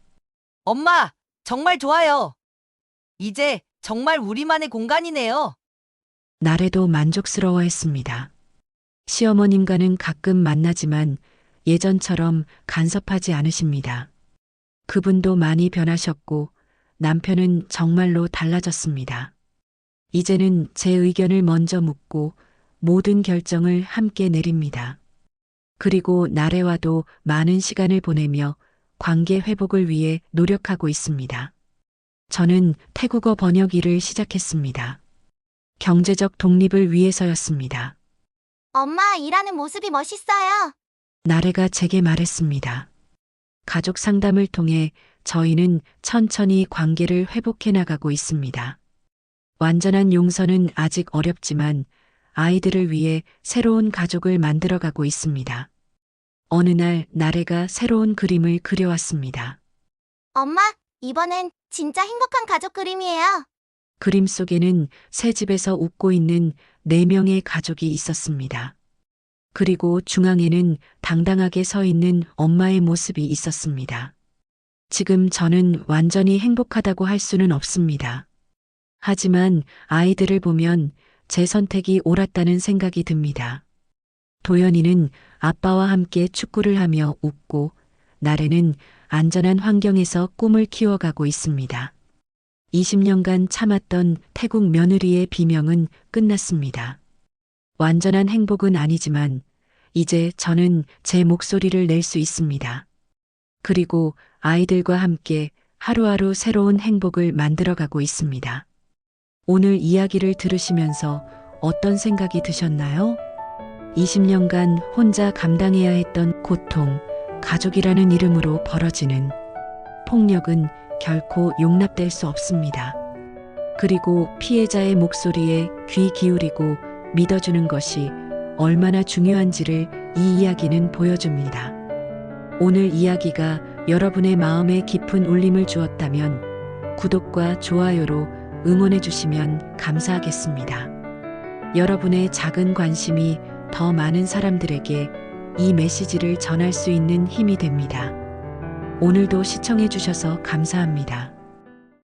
엄마, 정말 좋아요. 이제 정말 우리만의 공간이네요. 나래도 만족스러워했습니다. 시어머님과는 가끔 만나지만 예전처럼 간섭하지 않으십니다. 그분도 많이 변하셨고 남편은 정말로 달라졌습니다. 이제는 제 의견을 먼저 묻고 모든 결정을 함께 내립니다. 그리고 나래와도 많은 시간을 보내며 관계 회복을 위해 노력하고 있습니다. 저는 태국어 번역 일을 시작했습니다. 경제적 독립을 위해서였습니다. 엄마 일하는 모습이 멋있어요. 나래가 제게 말했습니다. 가족 상담을 통해 저희는 천천히 관계를 회복해 나가고 있습니다. 완전한 용서는 아직 어렵지만 아이들을 위해 새로운 가족을 만들어가고 있습니다. 어느 날 나래가 새로운 그림을 그려왔습니다. 엄마, 이번엔 진짜 행복한 가족 그림이에요. 그림 속에는 새 집에서 웃고 있는 4명의 가족이 있었습니다. 그리고 중앙에는 당당하게 서 있는 엄마의 모습이 있었습니다. 지금 저는 완전히 행복하다고 할 수는 없습니다. 하지만 아이들을 보면 제 선택이 옳았다는 생각이 듭니다. 도연이는 아빠와 함께 축구를 하며 웃고 나래는 안전한 환경에서 꿈을 키워가고 있습니다. 20년간 참았던 태국 며느리의 비명은 끝났습니다. 완전한 행복은 아니지만 이제 저는 제 목소리를 낼 수 있습니다. 그리고 아이들과 함께 하루하루 새로운 행복을 만들어가고 있습니다. 오늘 이야기를 들으시면서 어떤 생각이 드셨나요? 20년간 혼자 감당해야 했던 고통, 가족이라는 이름으로 벌어지는 폭력은 결코 용납될 수 없습니다. 그리고 피해자의 목소리에 귀 기울이고 믿어주는 것이 얼마나 중요한지를 이 이야기는 보여줍니다. 오늘 이야기가 여러분의 마음에 깊은 울림을 주었다면 구독과 좋아요로 응원해 주시면 감사하겠습니다. 여러분의 작은 관심이 더 많은 사람들에게 이 메시지를 전할 수 있는 힘이 됩니다. 오늘도 시청해 주셔서 감사합니다.